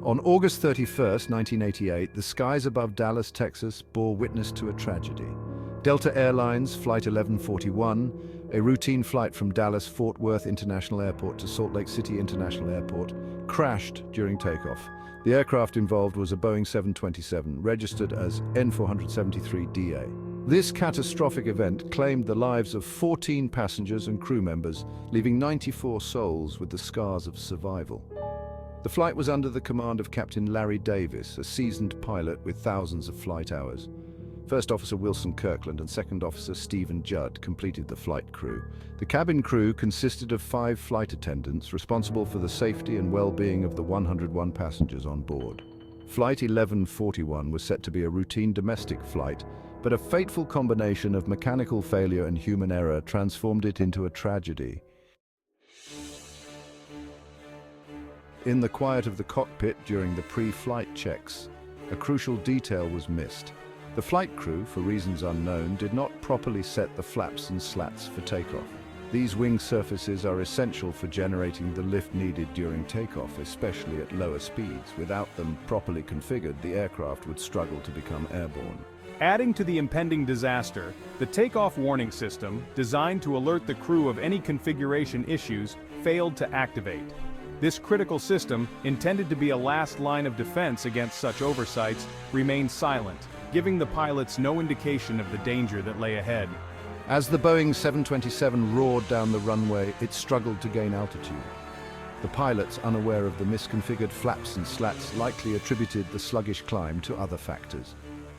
On August 31st, 1988, the skies above Dallas, Texas, bore witness to a tragedy. Delta Airlines Flight 1141, a routine flight from Dallas-Fort Worth International Airport to Salt Lake City International Airport, crashed during takeoff. The aircraft involved was a Boeing 727, registered as N473DA. This catastrophic event claimed the lives of 14 passengers and crew members, leaving 94 souls with the scars of survival. The flight was under the command of Captain Larry Davis, a seasoned pilot with thousands of flight hours. First Officer Wilson Kirkland and Second Officer Stephen Judd completed the flight crew. The cabin crew consisted of 5 flight attendants responsible for the safety and well-being of the 101 passengers on board. Flight 1141 was set to be a routine domestic flight, but a fateful combination of mechanical failure and human error transformed it into a tragedy. In the quiet of the cockpit during the pre-flight checks, a crucial detail was missed. The flight crew, for reasons unknown, did not properly set the flaps and slats for takeoff. These wing surfaces are essential for generating the lift needed during takeoff, especially at lower speeds. Without them properly configured, the aircraft would struggle to become airborne. Adding to the impending disaster, the takeoff warning system, designed to alert the crew of any configuration issues, failed to activate. This critical system, intended to be a last line of defense against such oversights, remained silent, giving the pilots no indication of the danger that lay ahead. As the Boeing 727 roared down the runway, it struggled to gain altitude. The pilots, unaware of the misconfigured flaps and slats, likely attributed the sluggish climb to other factors.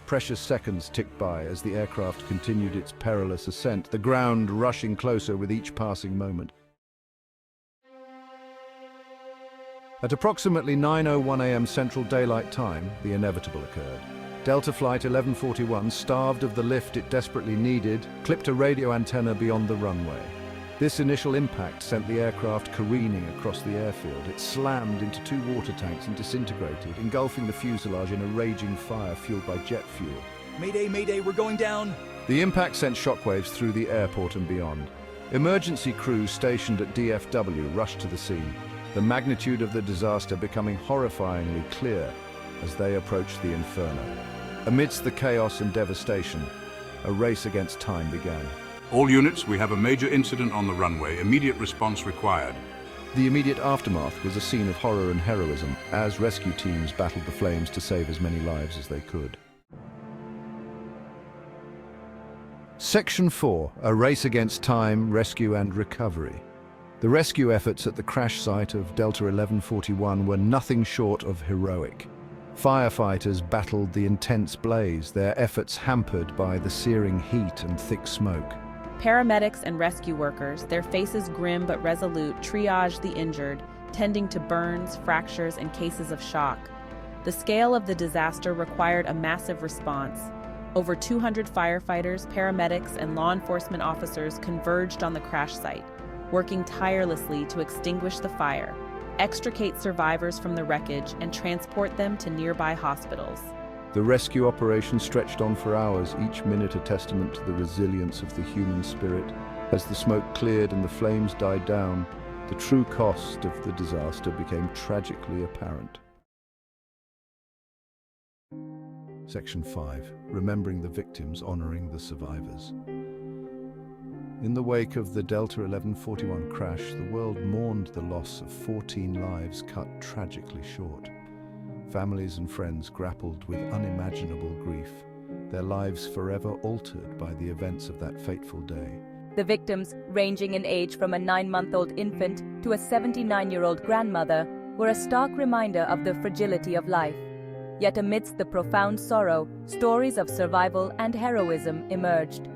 Precious seconds ticked by as the aircraft continued its perilous ascent, the ground rushing closer with each passing moment. At approximately 9:01 a.m. Central Daylight Time, the inevitable occurred. Delta Flight 1141, starved of the lift it desperately needed, clipped a radio antenna beyond the runway. This initial impact sent the aircraft careening across the airfield. It slammed into 2 water tanks and disintegrated, engulfing the fuselage in a raging fire fueled by jet fuel. Mayday, mayday, we're going down! The impact sent shockwaves through the airport and beyond. Emergency crews stationed at DFW rushed to the scene, the magnitude of the disaster becoming horrifyingly clear as they approached the inferno. Amidst the chaos and devastation, a race against time began. All units, we have a major incident on the runway. Immediate response required. The immediate aftermath was a scene of horror and heroism as rescue teams battled the flames to save as many lives as they could. Section 4, a race against time, rescue and recovery. The rescue efforts at the crash site of Delta 1141 were nothing short of heroic. Firefighters battled the intense blaze, their efforts hampered by the searing heat and thick smoke. Paramedics and rescue workers, their faces grim but resolute, triaged the injured, tending to burns, fractures, and cases of shock. The scale of the disaster required a massive response. Over 200 firefighters, paramedics, and law enforcement officers converged on the crash site, working tirelessly to extinguish the fire, extricate survivors from the wreckage, and transport them to nearby hospitals. The rescue operation stretched on for hours, each minute a testament to the resilience of the human spirit. As the smoke cleared and the flames died down, the true cost of the disaster became tragically apparent. Section 5. Remembering the victims, honoring the survivors. In the wake of the Delta 1141 crash, the world mourned the loss of 14 lives cut tragically short. Families and friends grappled with unimaginable grief, their lives forever altered by the events of that fateful day. The victims, ranging in age from a 9-month-old infant to a 79-year-old grandmother, were a stark reminder of the fragility of life. Yet amidst the profound sorrow, stories of survival and heroism emerged.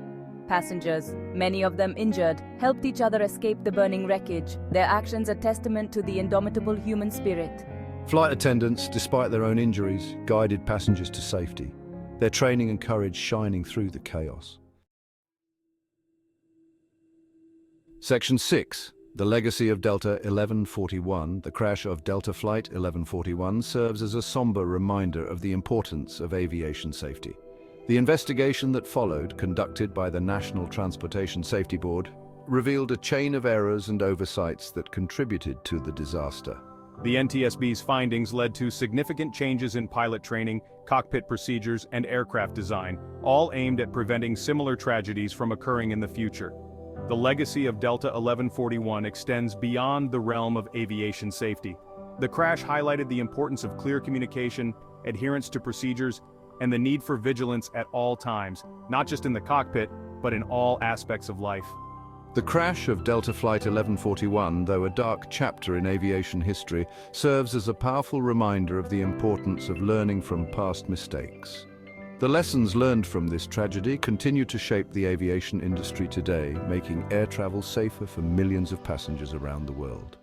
Passengers, many of them injured, helped each other escape the burning wreckage, their actions a testament to the indomitable human spirit. Flight attendants, despite their own injuries, guided passengers to safety, their training and courage shining through the chaos. Section 6. The legacy of Delta 1141. The crash of Delta Flight 1141 serves as a somber reminder of the importance of aviation safety. The investigation that followed, conducted by the National Transportation Safety Board, revealed a chain of errors and oversights that contributed to the disaster. The NTSB's findings led to significant changes in pilot training, cockpit procedures, and aircraft design, all aimed at preventing similar tragedies from occurring in the future. The legacy of Delta 1141 extends beyond the realm of aviation safety. The crash highlighted the importance of clear communication, adherence to procedures, and the need for vigilance at all times, not just in the cockpit, but in all aspects of life. The crash of Delta Flight 1141, though a dark chapter in aviation history, serves as a powerful reminder of the importance of learning from past mistakes. The lessons learned from this tragedy continue to shape the aviation industry today, making air travel safer for millions of passengers around the world.